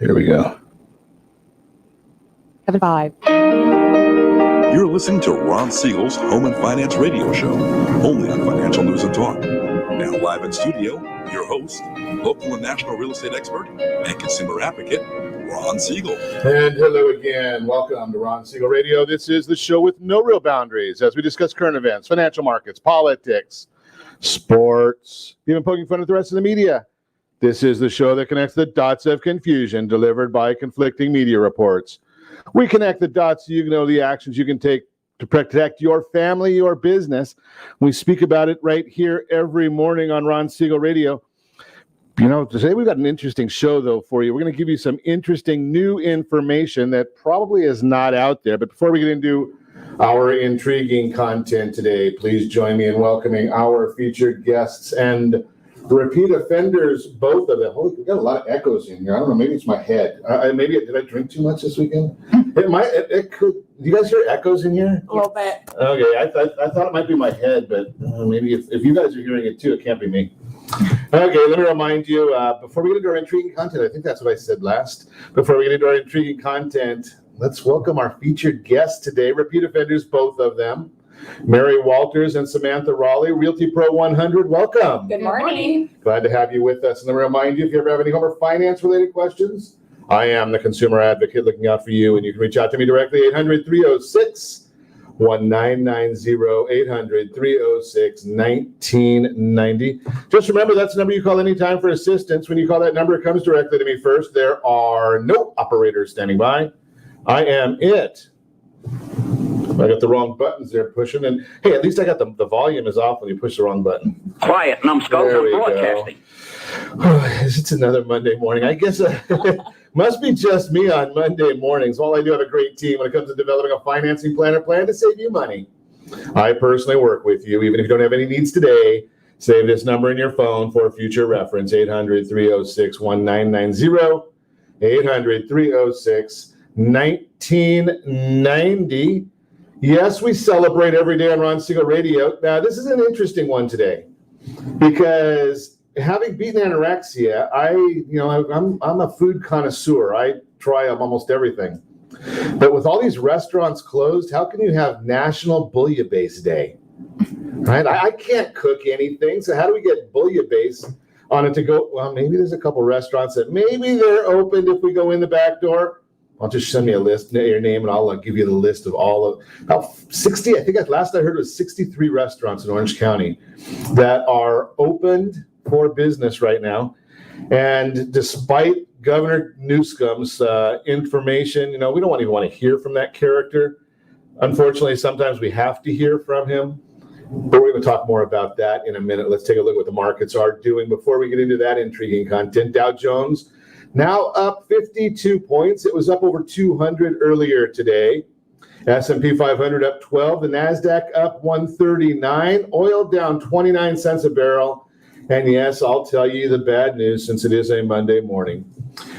Here we go. 7-5. You're listening to Ron Siegel's Home and Finance Radio Show, only on Financial News and Talk. Now live in studio, your host, local and national real estate expert and consumer advocate, Ron Siegel. And hello again. Welcome to Ron Siegel Radio. This is the show with no real boundaries as we discuss current events, financial markets, politics, sports, even poking fun at the rest of the media. This is the show that connects the dots of confusion delivered by conflicting media reports. We connect the dots so you know the actions you can take to protect your family, your business. We speak about it right here every morning on Ron Siegel Radio. You know, today we've got an interesting show, though, for you. We're going to give you some interesting new information that probably is not out there. But before we get into our intriguing content today, please join me in welcoming our featured guests and repeat offenders, both of them. Holy, we got a lot of echoes in here. I don't know, maybe it's my head. Did I drink too much this weekend? It could. Do you guys hear echoes in here? A little bit. Okay, I thought it might be my head, but maybe if you guys are hearing it too, it can't be me. Okay, let me remind you, before we get into our intriguing content, I think that's what I said last. Before we get into our intriguing content, let's welcome our featured guests today, repeat offenders, both of them. Mary Walters and Samantha Rawley, Realty Pro 100, welcome. Good morning. Glad to have you with us. And let me remind you, if you ever have any home or finance related questions, I am the consumer advocate looking out for you, and you can reach out to me directly, 800-306-1990, 800-306-1990. Just remember, that's the number you call anytime for assistance. When you call that number, it comes directly to me first. There are no operators standing by. I am it. I got the wrong buttons there pushing, and hey, at least I got the volume is off when you push the wrong button. Quiet, numbskull, I'm broadcasting. It's another Monday morning. I guess must be just me on Monday mornings. All I do have a great team when it comes to developing a financing plan or plan to save you money. I personally work with you, even if you don't have any needs today. Save this number in your phone for future reference, 800-306-1990, 800-306-1990. Yes, we celebrate every day on Ron Siegel Radio. Now, this is an interesting one today because having beaten anorexia, I'm a food connoisseur. I try almost everything. But with all these restaurants closed, how can you have National Bouillabaisse Day? Right? I can't cook anything, so how do we get bouillabaisse on it to go? Well, maybe there's a couple restaurants that maybe they're open if we go in the back door. I'll just send me a list, your name, and I'll give you the list of all of about 60. I think last I heard it was 63 restaurants in Orange County that are opened for business right now. And despite Governor Newsom's information, we don't even want to hear from that character. Unfortunately, sometimes we have to hear from him. But we're going to talk more about that in a minute. Let's take a look at what the markets are doing before we get into that intriguing content. Dow Jones now up 52 points. It was up over 200 earlier today. S&P 500 up 12. The NASDAQ up 139. Oil down 29 cents a barrel. And yes, I'll tell you the bad news since it is a Monday morning.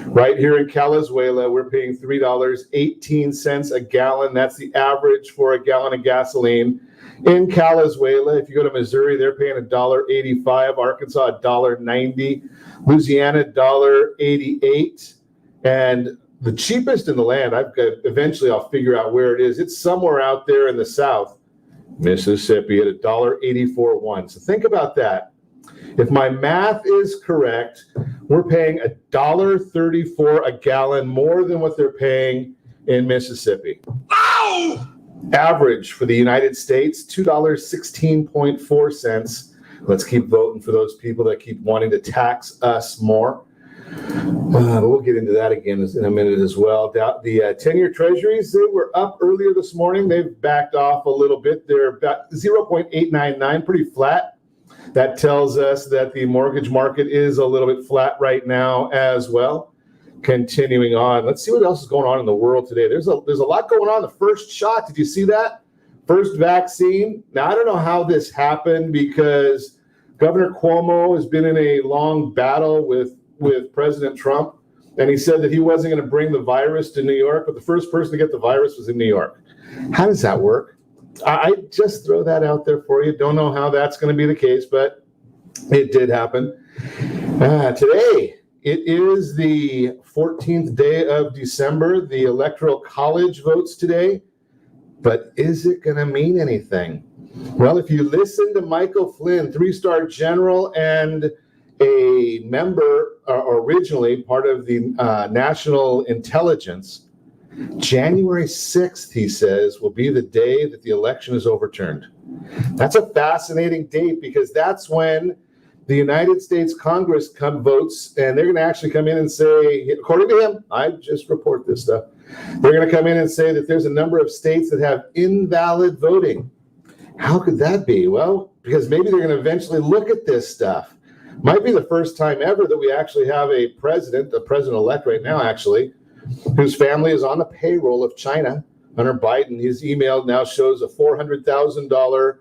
Right here in Calizuela, we're paying $3.18 a gallon. That's the average for a gallon of gasoline. In Calizuela, if you go to Missouri, they're paying $1.85. Arkansas, $1.90. Louisiana, $1.88. And the cheapest in the land, eventually I'll figure out where it is. It's somewhere out there in the South, Mississippi, at $1.84. So think about that. If my math is correct, we're paying $1.34 a gallon more than what they're paying in Mississippi. Ow! Average for the United States, $2.16.4. Let's keep voting for those people that keep wanting to tax us more. But we'll get into that again in a minute as well. The 10-year treasuries, they were up earlier this morning. They've backed off a little bit. They're about 0.899, pretty flat. That tells us that the mortgage market is a little bit flat right now as well. Continuing on, let's see what else is going on in the world today. There's a lot going on. The first shot, did you see that? First vaccine. Now, I don't know how this happened because Governor Cuomo has been in a long battle with President Trump, and he said that he wasn't going to bring the virus to New York, but the first person to get the virus was in New York. How does that work? I just throw that out there for you. Don't know how that's going to be the case, but it did happen. Today, it is the 14th day of December. The Electoral College votes today. But is it going to mean anything? Well, if you listen to Michael Flynn, 3-star general and a member, originally part of the National Intelligence, January 6th, he says, will be the day that the election is overturned. That's a fascinating date because that's when the United States Congress votes, and they're going to actually come in and say, according to him, I just report this stuff, they're going to come in and say that there's a number of states that have invalid voting. How could that be? Well, because maybe they're going to eventually look at this stuff. Might be the first time ever that we actually have a president-elect right now, actually, whose family is on the payroll of China. Hunter Biden, his email now shows a $400,000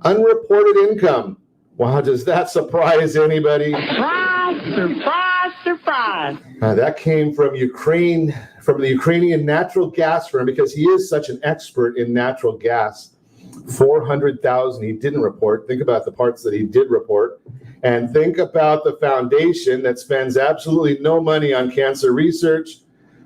unreported income. Wow, does that surprise anybody? Surprise, surprise, surprise. That came from Ukraine, from the Ukrainian natural gas firm, because he is such an expert in natural gas. 400,000 he didn't report. Think about the parts that he did report. And think about the foundation that spends absolutely no money on cancer research,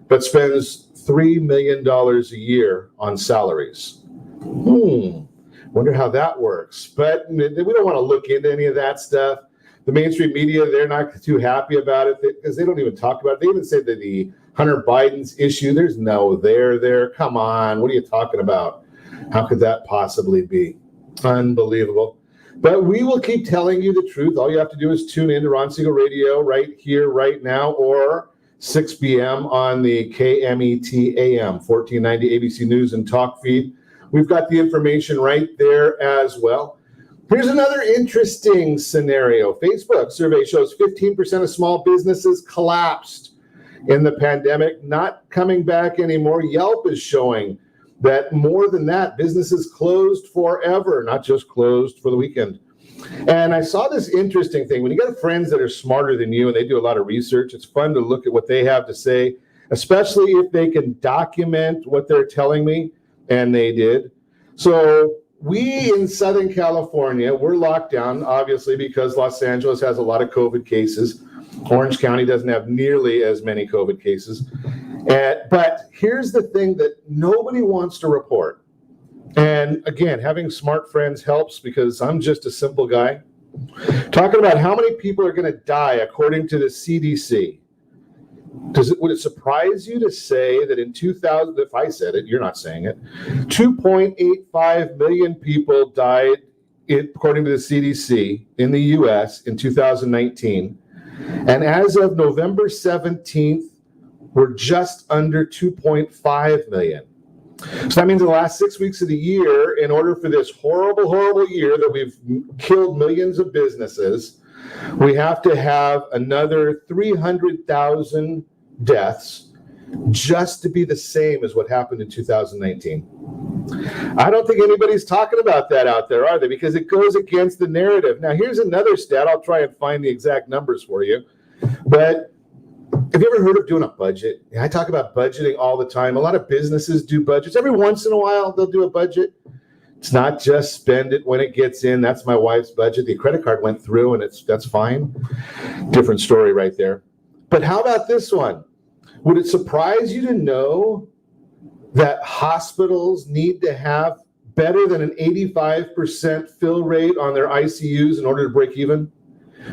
but spends $3 million a year on salaries. Wonder how that works. But we don't want to look into any of that stuff. The mainstream media, they're not too happy about it because they don't even talk about it. They even say that the Hunter Biden's issue, there's no there. Come on, what are you talking about? How could that possibly be? Unbelievable. But we will keep telling you the truth. All you have to do is tune in to Ron Siegel Radio right here, right now, or 6 p.m. on the KMET AM 1490 ABC News and Talk feed. We've got the information right there as well. Here's another interesting scenario. Facebook survey shows 15% of small businesses collapsed in the pandemic, not coming back anymore. Yelp is showing that more than that, businesses closed forever, not just closed for the weekend. And I saw this interesting thing. When you got friends that are smarter than you and they do a lot of research, it's fun to look at what they have to say, especially if they can document what they're telling me, and they did. So we in Southern California, we're locked down, obviously, because Los Angeles has a lot of COVID cases. Orange County doesn't have nearly as many COVID cases. But here's the thing that nobody wants to report. And again, having smart friends helps because I'm just a simple guy. Talking about how many people are going to die according to the CDC. Would it surprise you to say that in 2000, if I said it, you're not saying it, 2.85 million people died, according to the CDC, in the U.S. in 2019. And as of November 17th, we're just under 2.5 million. So that means in the last 6 weeks of the year, in order for this horrible, horrible year that we've killed millions of businesses, we have to have another 300,000 deaths just to be the same as what happened in 2019. I don't think anybody's talking about that out there, are they? Because it goes against the narrative. Now, here's another stat. I'll try and find the exact numbers for you. But have you ever heard of doing a budget? I talk about budgeting all the time. A lot of businesses do budgets. Every once in a while, they'll do a budget. It's not just spend it when it gets in. That's my wife's budget. The credit card went through, and that's fine. Different story right there. But how about this one? Would it surprise you to know that hospitals need to have better than an 85% fill rate on their ICUs in order to break even?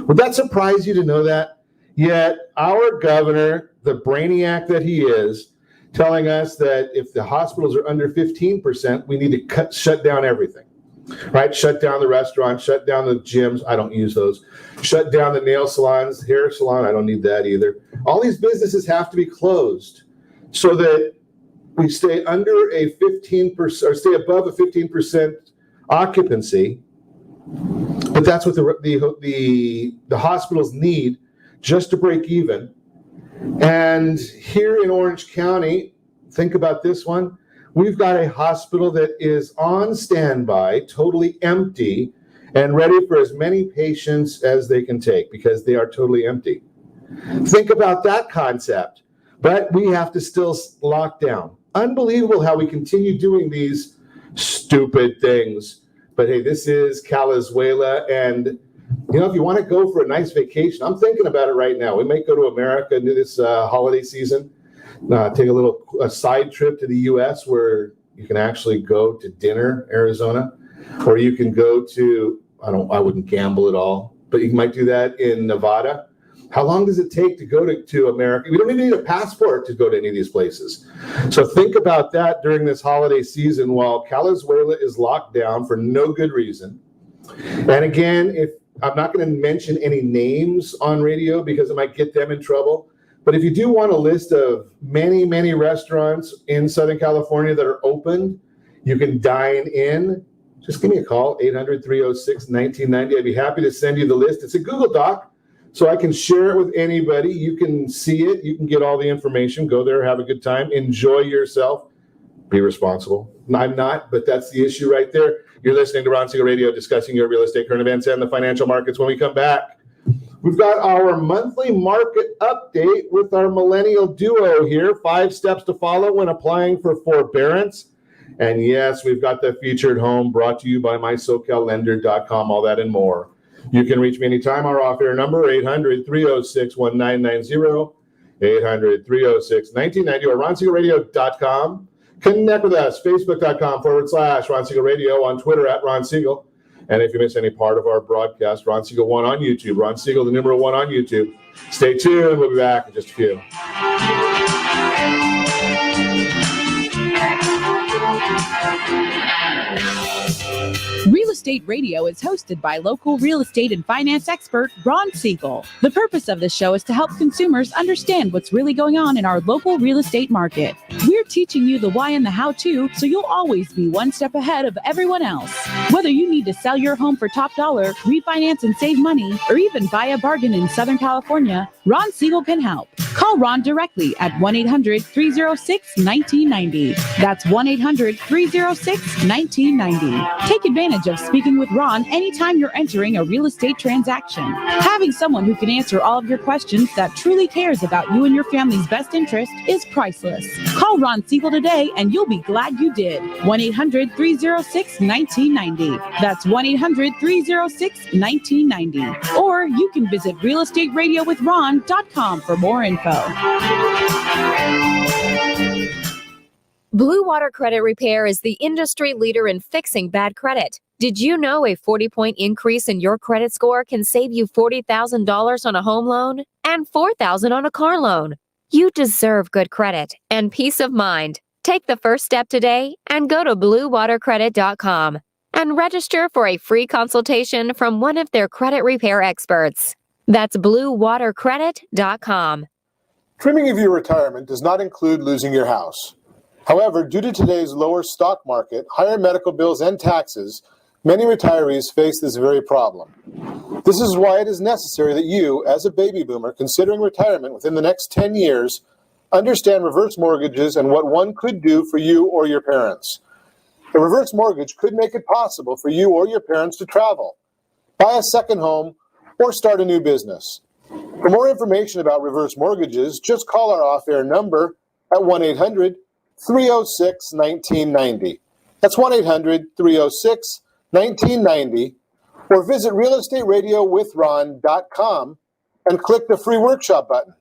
Would that surprise you to know that? Yet our governor, the brainiac that he is, telling us that if the hospitals are under 15%, we need to shut down everything, right? Shut down the restaurants, shut down the gyms. I don't use those. Shut down the nail salons, hair salon. I don't need that either. All these businesses have to be closed so that we stay under a 15% or stay above a 15% occupancy. But that's what the hospitals need just to break even. And here in Orange County, think about this one. We've got a hospital that is on standby, totally empty, and ready for as many patients as they can take because they are totally empty. Think about that concept. But we have to still lock down. Unbelievable how we continue doing these stupid things. But hey, this is Calizuela, and if you want to go for a nice vacation, I'm thinking about it right now. We might go to America into this holiday season, take a side trip to the U.S. where you can actually go to dinner, Arizona, or you can go to, I wouldn't gamble at all, but you might do that in Nevada. How long does it take to go to America? We don't even need a passport to go to any of these places. So think about that during this holiday season while Calizuela is locked down for no good reason. And again, if I'm not going to mention any names on radio because it might get them in trouble, but if you do want a list of many, many restaurants in Southern California that are open, you can dine in, just give me a call, 800-306-1990. I'd be happy to send you the list. It's a Google Doc, so I can share it with anybody. You can see it. You can get all the information. Go there, have a good time, enjoy yourself, be responsible. I'm not, but that's the issue right there. You're listening to Ron Siegel Radio, discussing your real estate, current events, and the financial markets. When we come back, we've got our monthly market update with our Millennial Duo here. 5 steps to follow when applying for forbearance. And yes, we've got the featured home brought to you by mysocallender.com, all that and more. You can reach me anytime. Our off-air number, 800-306-1990, 800-306-1990, or ronsiegelradio.com. Connect with us, facebook.com/Ron Siegel Radio, on Twitter @Ron Siegel. And if you miss any part of our broadcast, Ron Siegel 1 on YouTube, Ron Siegel, the numeral 1 on YouTube. Stay tuned. We'll be back in just a few. Real Estate Radio is hosted by local real estate and finance expert Ron Siegel. The purpose of this show is to help consumers understand what's really going on in our local real estate market. We're teaching you the why and the how-to, so you'll always be one step ahead of everyone else. Whether you need to sell your home for top dollar, refinance and save money, or even buy a bargain in Southern California, Ron Siegel can help. Call Ron directly at 1-800-306-1990. That's 1-800-306-1990. Take advantage of speaking with Ron anytime you're entering a real estate transaction. Having someone who can answer all of your questions that truly cares about you and your family's best interest is priceless. Call Ron Siegel today and you'll be glad you did. 1-800-306-1990. That's 1-800-306-1990. Or you can visit realestateradio.com for more info. Bluewater Credit Repair is the industry leader in fixing bad credit. Did you know a 40-point increase in your credit score can save you $40,000 on a home loan and $4,000 on a car loan? You deserve good credit and peace of mind. Take the first step today and go to bluewatercredit.com and register for a free consultation from one of their credit repair experts. That's bluewatercredit.com. Trimming of your retirement does not include losing your house. However, due to today's lower stock market, higher medical bills, and taxes, many retirees face this very problem. This is why it is necessary that you, as a baby boomer considering retirement within the next 10 years, understand reverse mortgages and what one could do for you or your parents. A reverse mortgage could make it possible for you or your parents to travel, buy a second home, or start a new business. For more information about reverse mortgages, just call our off-air number at 1-800-306-1990. That's 1-800-306-1990, or visit realestateradio.com and click the free workshop button.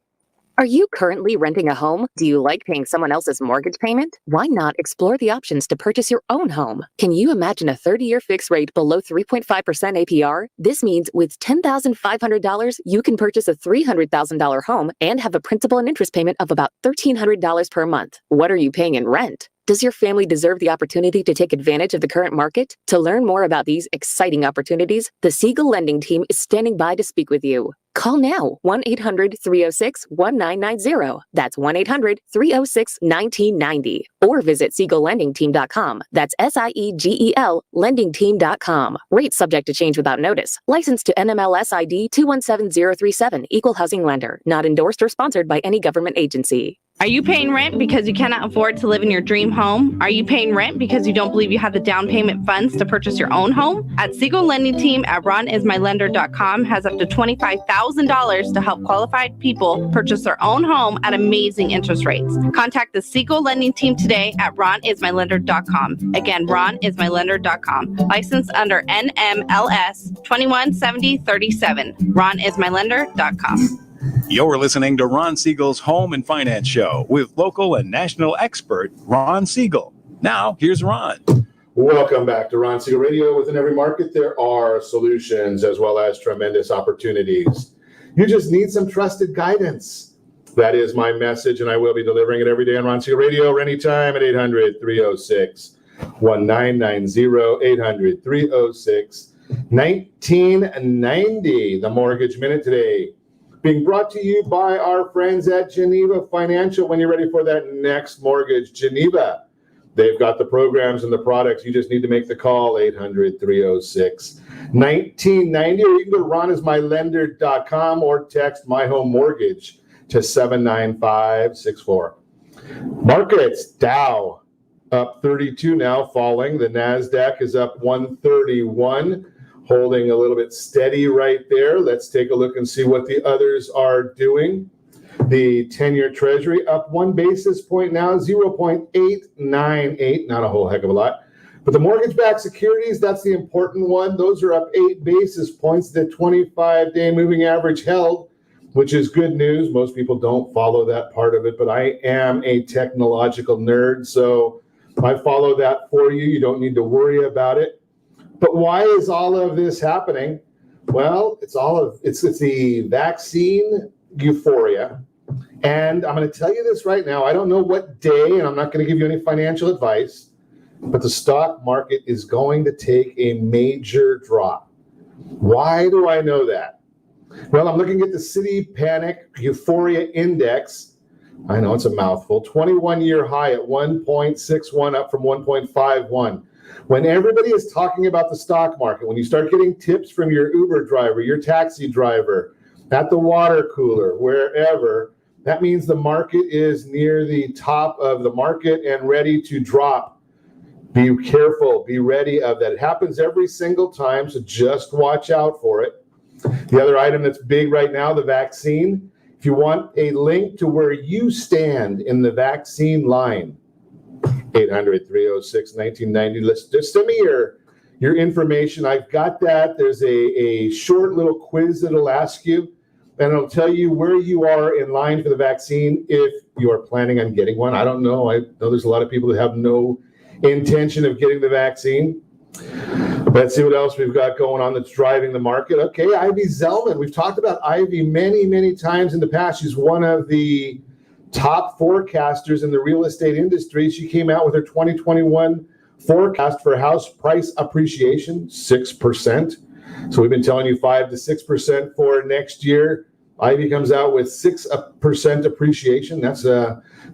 Are you currently renting a home? Do you like paying someone else's mortgage payment? Why not explore the options to purchase your own home? Can you imagine a 30-year fixed rate below 3.5% APR? This means with $10,500, you can purchase a $300,000 home and have a principal and interest payment of about $1,300 per month. What are you paying in rent? Does your family deserve the opportunity to take advantage of the current market? To learn more about these exciting opportunities, the Siegel Lending Team is standing by to speak with you. Call now, 1-800-306-1990. That's 1-800-306-1990. Or visit SiegelLendingTeam.com. That's SIEGEL LendingTeam.com. Rates subject to change without notice. Licensed to NMLS ID 217037. Equal housing lender. Not endorsed or sponsored by any government agency. Are you paying rent because you cannot afford to live in your dream home? Are you paying rent because you don't believe you have the down payment funds to purchase your own home? At Siegel Lending Team at ronismylender.com has up to $25,000 to help qualified people purchase their own home at amazing interest rates. Contact the Siegel Lending Team today at ronismylender.com. Again, ronismylender.com. Licensed under NMLS 217037. ronismylender.com. You're listening to Ron Siegel's Home and Finance Show with local and national expert Ron Siegel. Now, here's Ron. Welcome back to Ron Siegel Radio. Within every market, there are solutions as well as tremendous opportunities. You just need some trusted guidance. That is my message, and I will be delivering it every day on Ron Siegel Radio or anytime at 800-306-1990, 800-306-1990. The Mortgage Minute today being brought to you by our friends at Geneva Financial. When you're ready for that next mortgage, Geneva, they've got the programs and the products. You just need to make the call, 800-306-1990, or you can go to ronismylender.com or text My Home Mortgage to 79564. Markets, Dow up 32 now, falling. The NASDAQ is up 131. Holding a little bit steady right there. Let's take a look and see what the others are doing. The 10-year Treasury up 1 basis point now, 0.898, not a whole heck of a lot. But the mortgage-backed securities, that's the important one. Those are up 8 basis points. The 25-day moving average held, which is good news. Most people don't follow that part of it, but I am a technological nerd, so I follow that for you. You don't need to worry about it. But why is all of this happening? Well, it's the vaccine euphoria. And I'm going to tell you this right now. I don't know what day, and I'm not going to give you any financial advice, but the stock market is going to take a major drop. Why do I know that? Well, I'm looking at the Citi Panic Euphoria Index. I know it's a mouthful. 21-year high at 1.61, up from 1.51. When everybody is talking about the stock market, when you start getting tips from your Uber driver, your taxi driver, at the water cooler, wherever, that means the market is near the top of the market and ready to drop. Be careful, be ready of that. It happens every single time, so just watch out for it. The other item that's big right now, the vaccine. If you want a link to where you stand in the vaccine line, 800-306-1990. Let's just send me your information. I've got that. There's a short little quiz that'll ask you, and it'll tell you where you are in line for the vaccine if you are planning on getting one. I don't know. I know there's a lot of people that have no intention of getting the vaccine. Let's see what else we've got going on that's driving the market. Okay, Ivy Zellman. We've talked about Ivy many, many times in the past. She's one of the top forecasters in the real estate industry. She came out with her 2021 forecast for house price appreciation, 6%. So we've been telling you 5 to 6% for next year. Ivy comes out with 6% appreciation. That's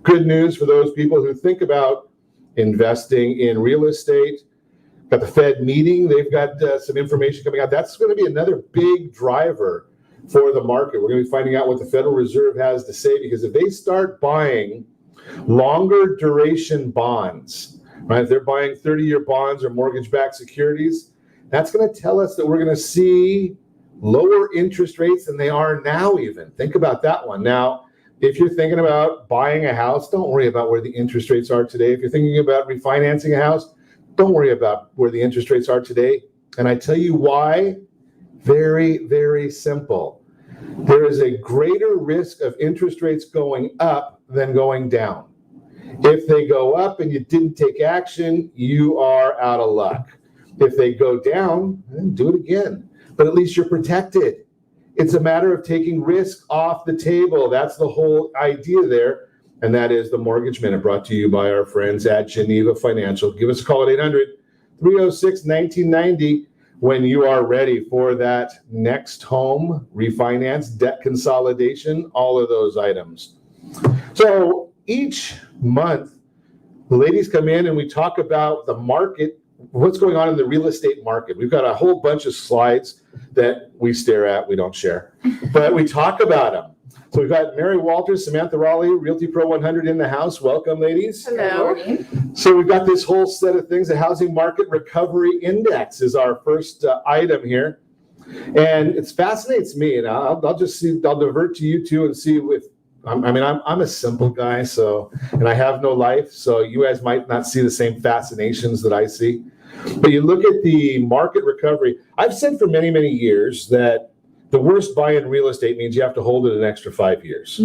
good news for those people who think about investing in real estate. Got the Fed meeting. They've got some information coming out. That's going to be another big driver for the market. We're going to be finding out what the Federal Reserve has to say, because if they start buying longer duration bonds, right? If they're buying 30-year bonds or mortgage-backed securities, that's going to tell us that we're going to see lower interest rates than they are now even. Think about that one. Now, if you're thinking about buying a house, don't worry about where the interest rates are today. If you're thinking about refinancing a house, don't worry about where the interest rates are today. And I tell you why. Very, very simple. There is a greater risk of interest rates going up than going down. If they go up and you didn't take action, you are out of luck. If they go down, then do it again. But at least you're protected. It's a matter of taking risk off the table. That's the whole idea there. And that is the Mortgage Minute, brought to you by our friends at Geneva Financial. Give us a call at 800-306-1990 when you are ready for that next home, refinance, debt consolidation, all of those items. So each month, the ladies come in and we talk about the market, what's going on in the real estate market. We've got a whole bunch of slides that we stare at, we don't share, but we talk about them. So we've got Mary Walters, Samantha Rawley, Realty Pro 100 in the house. Welcome, ladies. Hello. So we've got this whole set of things. The Housing Market Recovery Index is our first item here. And it fascinates me. And I'll divert to you two and see if, I'm a simple guy, and I have no life. So you guys might not see the same fascinations that I see. But you look at the market recovery. I've said for many, many years that the worst buy in real estate means you have to hold it an extra 5 years,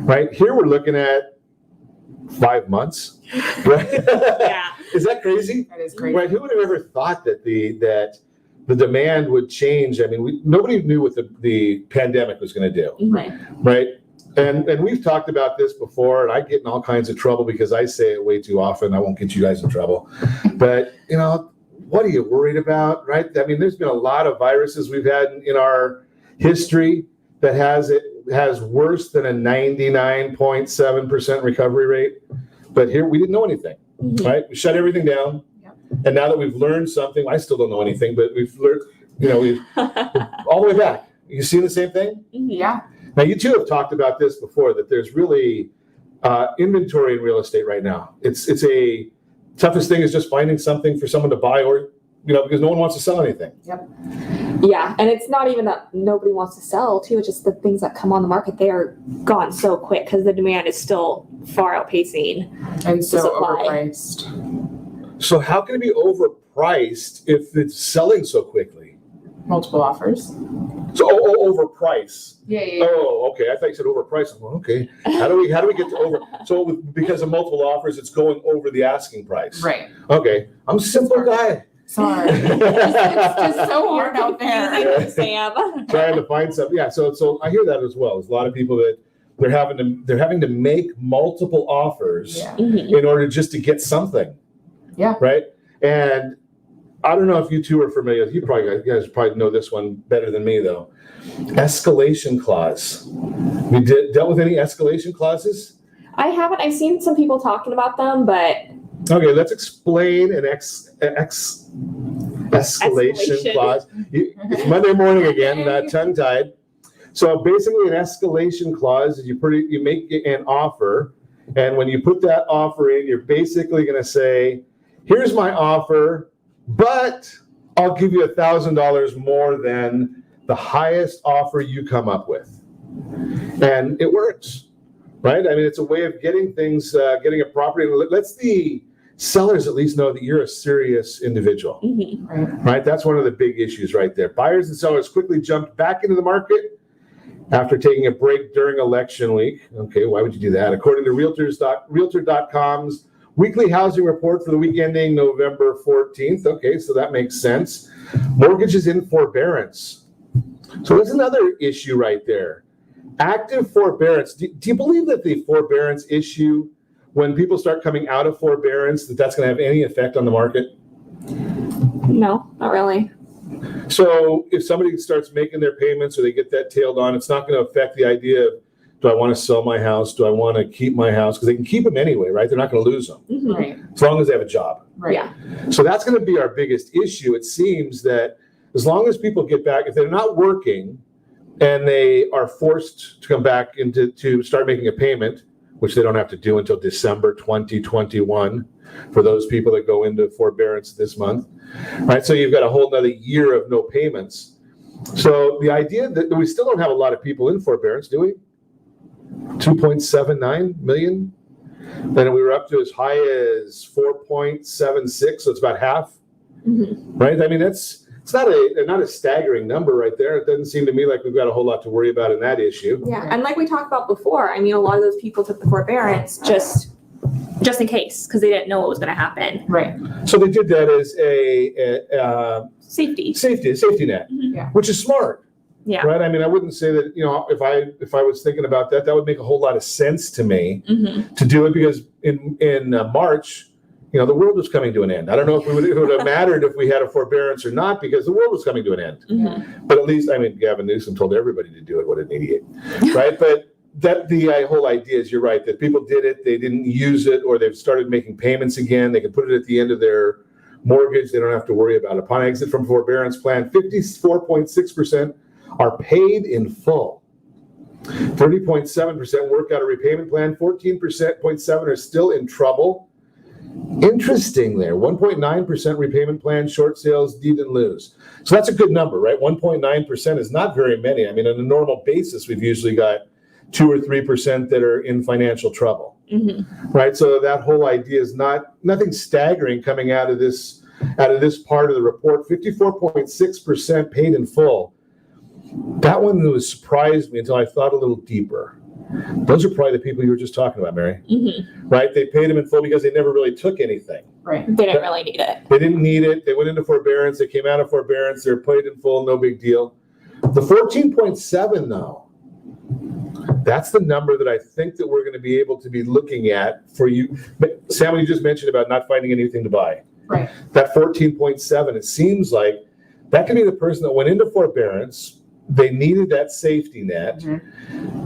right? Here we're looking at 5 months, right? Yeah. Is that crazy? That is crazy. Right? Who would have ever thought that the demand would change? I mean, nobody knew what the pandemic was going to do, right? And we've talked about this before, and I get in all kinds of trouble because I say it way too often. I won't get you guys in trouble, but what are you worried about, right? I mean, there's been a lot of viruses we've had in our history that has worse than a 99.7% recovery rate. But here we didn't know anything, right? We shut everything down. Yep. And now that we've learned something, I still don't know anything, but we've learned, we've all the way back. You seen the same thing? Yeah. Now, you two have talked about this before, that there's really inventory in real estate right now. It's a toughest thing is just finding something for someone to buy, or because no one wants to sell anything. Yep. Yeah, and it's not even that nobody wants to sell too. It's just the things that come on the market, they are gone so quick because the demand is still far outpacing and so supply. Overpriced. So how can it be overpriced if it's selling so quickly? Multiple offers. So overpriced. Yeah. Oh, okay. I thought you said overpriced. I'm like, okay. How do we get to over? So because of multiple offers, it's going over the asking price. Right. Okay. I'm a simple guy. Sorry. it's just so hard out there. Sam. Trying to find something. Yeah. So I hear that as well. There's a lot of people that they're having to make multiple offers in order just to get something. Yeah. Right. And I don't know if you two are familiar. You guys probably know this one better than me, though. Escalation clause. We dealt with any escalation clauses? I haven't. I've seen some people talking about them, but okay, let's explain an escalation clause. It's Monday morning again, tongue-tied. So basically, an escalation clause is you make an offer, and when you put that offer in, you're basically going to say, "Here's my offer, but I'll give you $1,000 more than the highest offer you come up with." And it works, right? I mean, it's a way of getting things, getting a property. Let's the sellers at least know that you're a serious individual, right? That's one of the big issues right there. Buyers and sellers quickly jumped back into the market after taking a break during election week. Okay, why would you do that? According to Realtor.com's weekly housing report for the week ending November 14th. Okay, so that makes sense. Mortgages in forbearance. So there's another issue right there. Active forbearance. Do you believe that the forbearance issue, when people start coming out of forbearance, that's going to have any effect on the market? No, not really. So if somebody starts making their payments or they get that tailed on, it's not going to affect the idea of, do I want to sell my house? Do I want to keep my house? Because they can keep them anyway, right? They're not going to lose them. Right. As long as they have a job. Right. Yeah. So that's going to be our biggest issue. It seems that as long as people get back, if they're not working and they are forced to come back to start making a payment, which they don't have to do until December 2021 for those people that go into forbearance this month, right? So you've got a whole nother year of no payments. So the idea that we still don't have a lot of people in forbearance, do we? 2.79 million. Then we were up to as high as 4.76, so it's about half, right? I mean, it's not a staggering number right there. It doesn't seem to me like we've got a whole lot to worry about in that issue. Yeah, and like we talked about before, I mean, a lot of those people took the forbearance just in case, because they didn't know what was going to happen. Right. So they did that as a safety net, Yeah. which is smart. Yeah. Right. I mean, I wouldn't say that, if I was thinking about that, that would make a whole lot of sense to me to do it, because in March, the world was coming to an end. I don't know if it would have mattered if we had a forbearance or not, because the world was coming to an end. But at least, Gavin Newsom told everybody to do it. What an idiot, right? But the whole idea is, you're right, that people did it, they didn't use it, or they've started making payments again. They can put it at the end of their mortgage. They don't have to worry about it. Upon exit from forbearance plan, 54.6% are paid in full. 30.7% work out a repayment plan. 14.7% are still in trouble. Interesting there. 1.9% repayment plan, short sales, deed and lose. So that's a good number, right? 1.9% is not very many. I mean, on a normal basis, we've usually got 2 or 3% that are in financial trouble, right? So that whole idea is nothing staggering coming out of this part of the report. 54.6% paid in full. That one was surprised me until I thought a little deeper. Those are probably the people you were just talking about, Mary. Right? They paid them in full because they never really took anything. Right. They didn't really need it. They didn't need it. They went into forbearance. They came out of forbearance. They're paid in full. No big deal. The 14.7 though, that's the number that I think that we're going to be able to be looking at for you. But Sam, you just mentioned about not finding anything to buy. Right. That 14.7, it seems like that could be the person that went into forbearance. They needed that safety net.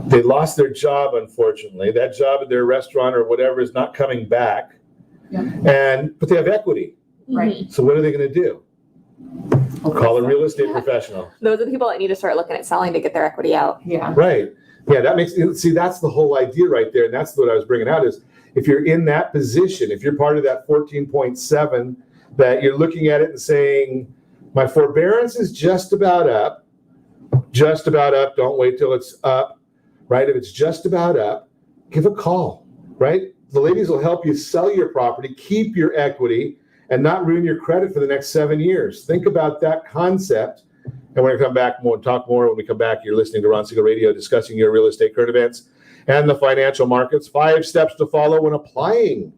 They lost their job, unfortunately. That job at their restaurant or whatever is not coming back. But they have equity. Right. So what are they going to do? Call a real estate professional. Those are the people that need to start looking at selling to get their equity out. Yeah. Right. Yeah, that makes, see, that's the whole idea right there. And that's what I was bringing out is if you're in that position, if you're part of that 14.7, that you're looking at it and saying, my forbearance is just about up. Just about up. Don't wait till it's up, right? If it's just about up, give a call, right? The ladies will help you sell your property, keep your equity, and not ruin your credit for the next 7 years. Think about that concept. And we're going to come back more and talk more when we come back. You're listening to Ron Siegel Radio, discussing your real estate current events and the financial markets. 5 steps to follow when applying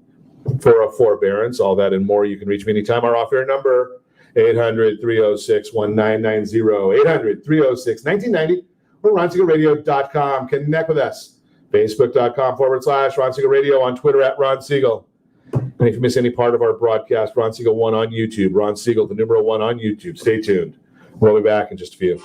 for a forbearance. All that and more. You can reach me anytime. Our off-air number, 800-306-1990, 800-306-1990, or RonSiegelRadio.com. Connect with us. Facebook.com/Ron Siegel Radio, on Twitter @Ron Siegel. And if you miss any part of our broadcast, Ron Siegel 1 on YouTube. Ron Siegel, the numeral 1 on YouTube. Stay tuned. We'll be back in just a few.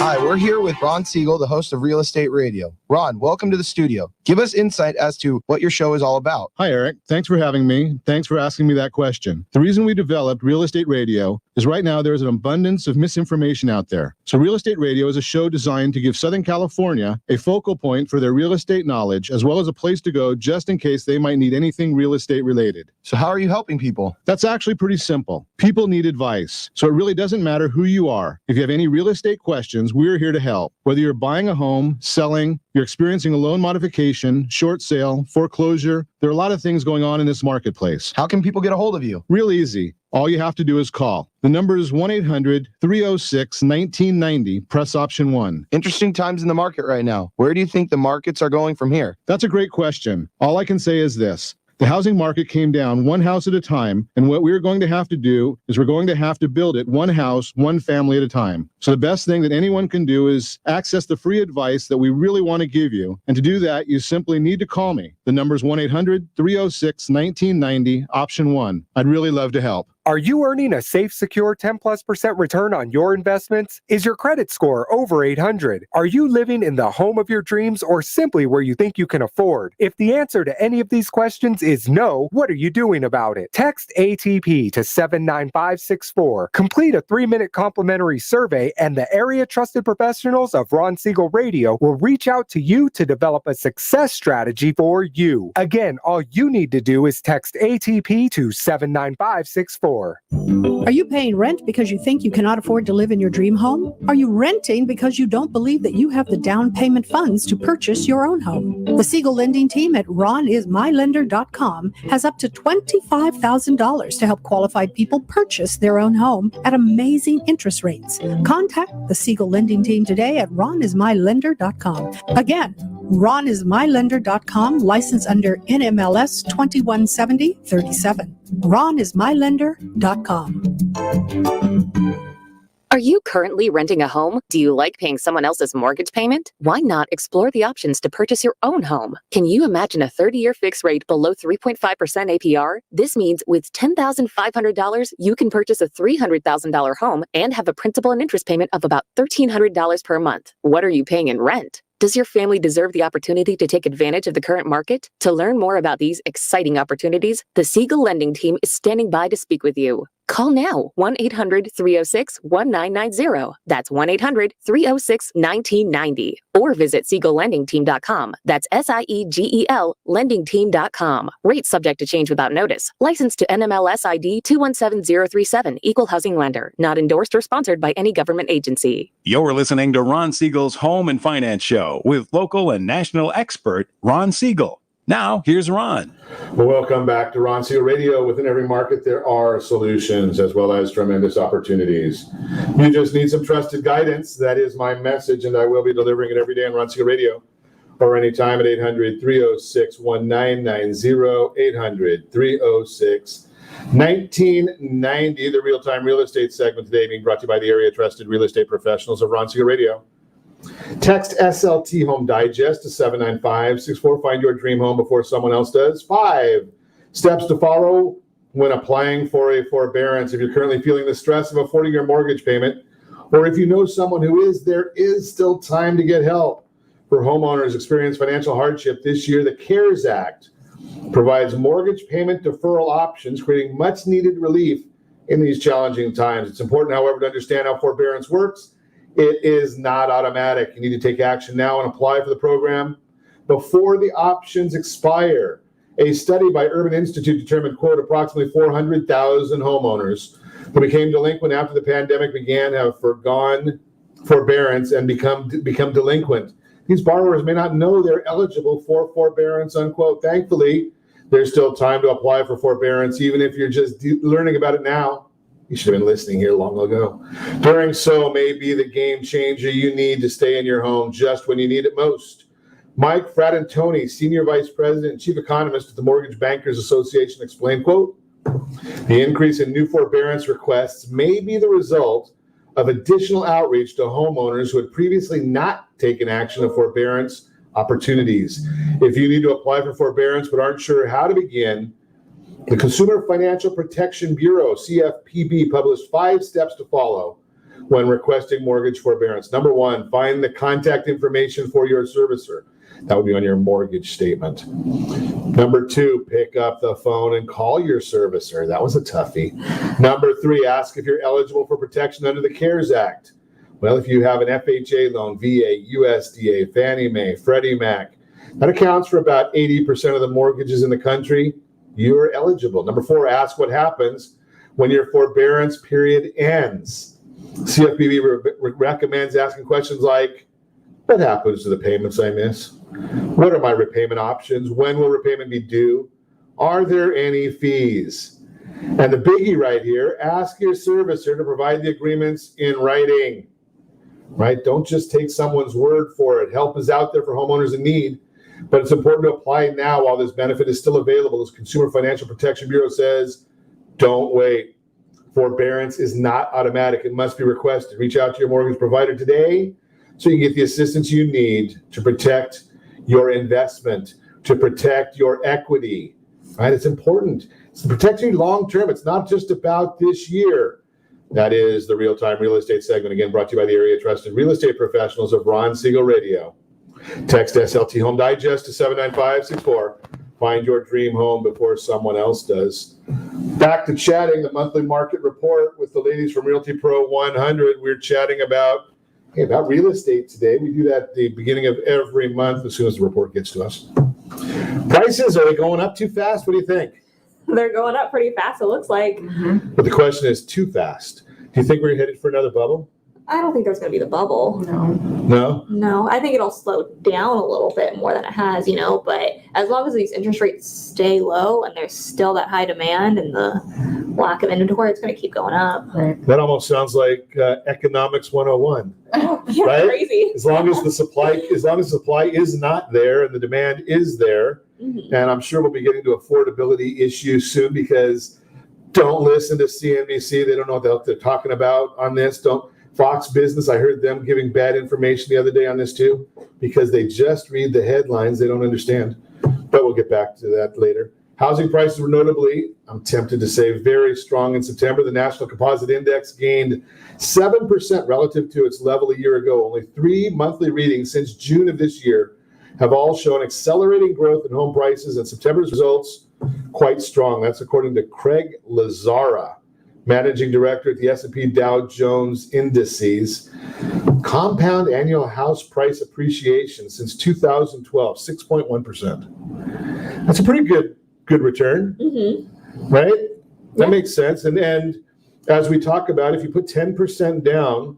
Hi, we're here with Ron Siegel, the host of Real Estate Radio. Ron, welcome to the studio. Give us insight as to what your show is all about. Hi, Eric. Thanks for having me. Thanks for asking me that question. The reason we developed Real Estate Radio is right now there is an abundance of misinformation out there. So Real Estate Radio is a show designed to give Southern California a focal point for their real estate knowledge, as well as a place to go just in case they might need anything real estate related. So how are you helping people? That's actually pretty simple. People need advice. So it really doesn't matter who you are. If you have any real estate questions, we're here to help. Whether you're buying a home, selling, you're experiencing a loan modification, short sale, foreclosure, there are a lot of things going on in this marketplace. How can people get a hold of you? Real easy. All you have to do is call. The number is 1-800-306-1990. Press option 1. Interesting times in the market right now. Where do you think the markets are going from here? That's a great question. All I can say is this. The housing market came down one house at a time, and what we're going to have to do is we're going to have to build it one house, one family at a time. So the best thing that anyone can do is access the free advice that we really want to give you. And to do that, you simply need to call me. The number is 1-800-306-1990, option 1. I'd really love to help. Are you earning a safe, secure 10+% return on your investments? Is your credit score over 800? Are you living in the home of your dreams or simply where you think you can afford? If the answer to any of these questions is no, what are you doing about it? Text ATP to 79564. Complete a 3-minute complimentary survey and the area trusted professionals of Ron Siegel Radio will reach out to you to develop a success strategy for you. Again, all you need to do is text ATP to 79564. Are you paying rent because you think you cannot afford to live in your dream home? Are you renting because you don't believe that you have the down payment funds to purchase your own home? The Siegel lending team at ronismylender.com has up to $25,000 to help qualified people purchase their own home at amazing interest rates. Contact the Siegel lending team today at ronismylender.com. Again, ronismylender.com, license under NMLS 217037. ronismylender.com. Are you currently renting a home? Do you like paying someone else's mortgage payment? Why not explore the options to purchase your own home? Can you imagine a 30-year fixed rate below 3.5% APR? This means with $10,500, you can purchase a $300,000 home and have a principal and interest payment of about $1,300 per month. What are you paying in rent? Does your family deserve the opportunity to take advantage of the current market? To learn more about these exciting opportunities, the Siegel Lending Team is standing by to speak with you. Call now, 1-800-306-1990. That's 1-800-306-1990. Or visit SiegelLendingTeam.com. That's SIEGEL LendingTeam.com. Rates subject to change without notice. Licensed to NMLS ID 217037. Equal housing lender. Not endorsed or sponsored by any government agency. You're listening to Ron Siegel's Home and Finance Show with local and national expert Ron Siegel. Now, here's Ron. Well, welcome back to Ron Siegel Radio. Within every market, there are solutions as well as tremendous opportunities. You just need some trusted guidance. That is my message, and I will be delivering it every day on Ron Siegel Radio or anytime at 800-306-1990, 800-306-1990. The real-time real estate segment today being brought to you by the area trusted real estate professionals of Ron Siegel Radio. Text SLT Home Digest to 79564. Find your dream home before someone else does. 5 steps to follow when applying for a forbearance. If you're currently feeling the stress of affording your mortgage payment, or if you know someone who is, there is still time to get help. For homeowners experiencing financial hardship this year, the CARES Act provides mortgage payment deferral options, creating much needed relief in these challenging times. It's important, however, to understand how forbearance works. It is not automatic. You need to take action now and apply for the program before the options expire. A study by Urban Institute determined, quote, approximately 400,000 homeowners who became delinquent after the pandemic began have forgone forbearance and become delinquent. These borrowers may not know they're eligible for forbearance, unquote. Thankfully, there's still time to apply for forbearance, even if you're just learning about it now. You should have been listening here long ago. Doing so may be the game changer you need to stay in your home just when you need it most. Mike Fratantoni, Senior Vice President and Chief Economist at the Mortgage Bankers Association, explained, quote, the increase in new forbearance requests may be the result of additional outreach to homeowners who had previously not taken action of forbearance opportunities. If you need to apply for forbearance but aren't sure how to begin, the Consumer Financial Protection Bureau, CFPB, published 5 steps to follow when requesting mortgage forbearance. Number 1, find the contact information for your servicer. That would be on your mortgage statement. Number 2, pick up the phone and call your servicer. That was a toughie. Number 3, ask if you're eligible for protection under the CARES Act. Well, if you have an FHA loan, VA, USDA, Fannie Mae, Freddie Mac, that accounts for about 80% of the mortgages in the country. You are eligible. Number 4, ask what happens when your forbearance period ends. CFPB recommends asking questions like, what happens to the payments I miss? What are my repayment options? When will repayment be due? Are there any fees? And the biggie right here, ask your servicer to provide the agreements in writing, right? Don't just take someone's word for it. Help is out there for homeowners in need. But it's important to apply now while this benefit is still available. As Consumer Financial Protection Bureau says, don't wait. Forbearance is not automatic. It must be requested. Reach out to your mortgage provider today so you can get the assistance you need to protect your investment, to protect your equity. Right? It's important. It's to protect you long term. It's not just about this year. That is the real-time real estate segment, again, brought to you by the area trusted real estate professionals of Ron Siegel Radio. Text SLT Home Digest to 79564. Find your dream home before someone else does. Back to chatting the monthly market report with the ladies from Realty Pro 100. We're chatting about real estate today. We do that at the beginning of every month as soon as the report gets to us. Prices, are they going up too fast? What do you think? They're going up pretty fast, it looks like. But the question is, too fast. Do you think we're headed for another bubble? I don't think there's going to be the bubble. No? No, I think it'll slow down a little bit more than it has, but as long as these interest rates stay low and there's still that high demand and the lack of inventory, it's going to keep going up. Right. That almost sounds like economics 101. Yeah, right? Crazy. As long as the supply is not there and the demand is there, and I'm sure we'll be getting to affordability issues soon because don't listen to CNBC. They don't know what the hell they're talking about on this. Fox Business, I heard them giving bad information the other day on this too, because they just read the headlines. They don't understand. But we'll get back to that later. Housing prices were notably, I'm tempted to say, very strong in September. The National Composite Index gained 7% relative to its level a year ago. Only 3 monthly readings since June of this year have all shown accelerating growth in home prices, and September's results quite strong. That's according to Craig Lazzara, managing director at the S&P Dow Jones Indices. Compound annual house price appreciation since 2012, 6.1%. That's a pretty good return, right? That makes sense. And as we talk about, if you put 10% down,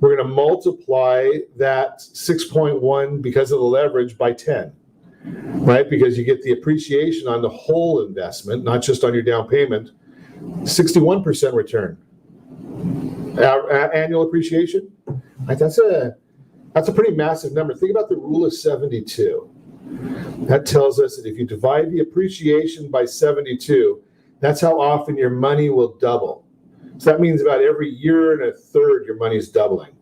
we're going to multiply that 6.1 because of the leverage by 10, right? Because you get the appreciation on the whole investment, not just on your down payment. 61% return. Annual appreciation. Right, that's a pretty massive number. Think about the rule of 72. That tells us that if you divide the appreciation by 72, that's how often your money will double. So that means about every year and a third, your money's doubling.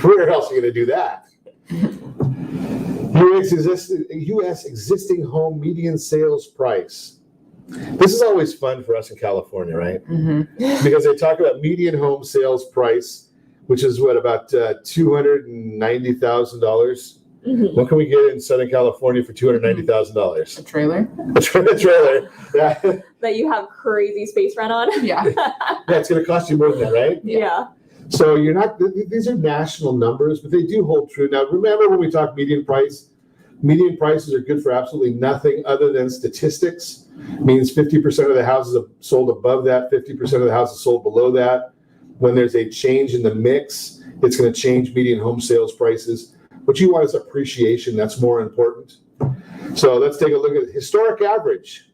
Where else are you going to do that? U.S. existing home median sales price. This is always fun for us in California, right? Because they talk about median home sales price, which is what, about $290,000. What can we get in Southern California for $290,000? A trailer. A trailer. Yeah. That you have crazy space rent on. Yeah. It's going to cost you more than that, right? Yeah. So you're not, these are national numbers, but they do hold true. Now, remember when we talk median price, median prices are good for absolutely nothing other than statistics. It means 50% of the houses are sold above that, 50% of the houses sold below that. When there's a change in the mix, it's going to change median home sales prices. What you want is appreciation. That's more important. So let's take a look at the historic average.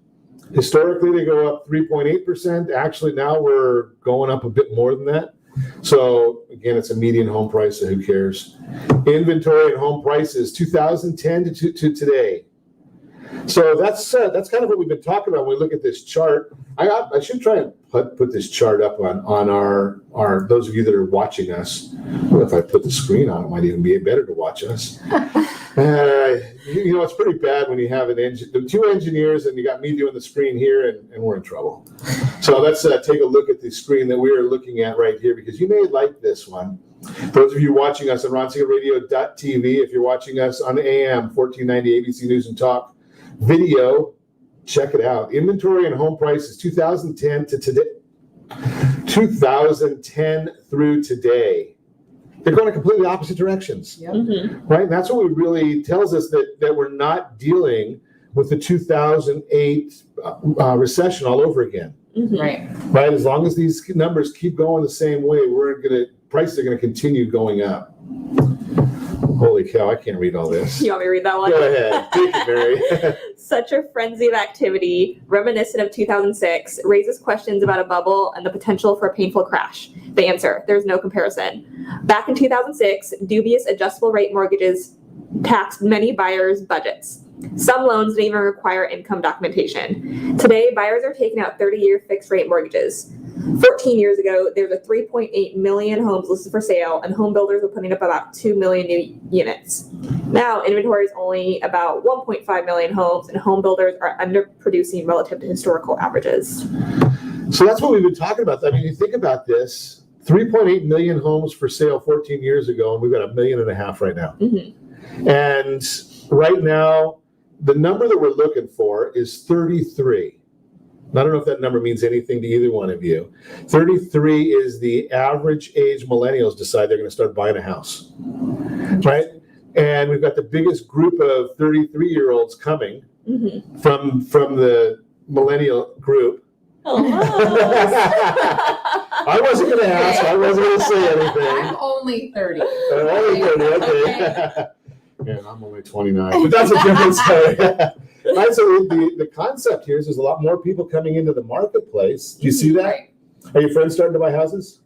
Historically, they go up 3.8%. Actually, now we're going up a bit more than that. So again, it's a median home price, so who cares? Inventory and home prices, 2010 to today. So that's kind of what we've been talking about when we look at this chart. I should try and put this chart up on our those of you that are watching us. Well, if I put the screen on, it might even be better to watch us. It's pretty bad when you have two engineers and you got me doing the screen here, and we're in trouble. So let's take a look at the screen that we are looking at right here, because you may like this one. Those of you watching us on RonSiegelRadio.tv, if you're watching us on AM 1490 ABC News and Talk video, check it out. Inventory and home prices 2010 to today. 2010 through today. They're going in completely opposite directions. Yep. Right? And that's what we really tells us that we're not dealing with the 2008 recession all over again. Right. Right? As long as these numbers keep going the same way, prices are going to continue going up. Holy cow, I can't read all this. You want me to read that one? Go ahead. Thank you, Mary. Such a frenzy of activity, reminiscent of 2006, raises questions about a bubble and the potential for a painful crash. The answer, there's no comparison. Back in 2006, dubious adjustable rate mortgages taxed many buyers' budgets. Some loans didn't even require income documentation. Today, buyers are taking out 30-year fixed-rate mortgages. 14 years ago, there were 3.8 million homes listed for sale, and home builders were putting up about 2 million new units. Now, inventory is only about 1.5 million homes, and home builders are underproducing relative to historical averages. So that's what we've been talking about. I mean, you think about this, 3.8 million homes for sale 14 years ago, and we've got 1.5 million right now. And right now, the number that we're looking for is 33. I don't know if that number means anything to either one of you. 33 is the average age millennials decide they're going to start buying a house, right? And we've got the biggest group of 33-year-olds coming from the millennial group. I wasn't going to ask. I wasn't going to say anything. I'm only 30. Only 30, okay. Yeah, I'm only 29, but that's a different story. Right, so the concept here is there's a lot more people coming into the marketplace. Do you see that? Right. Are your friends starting to buy houses?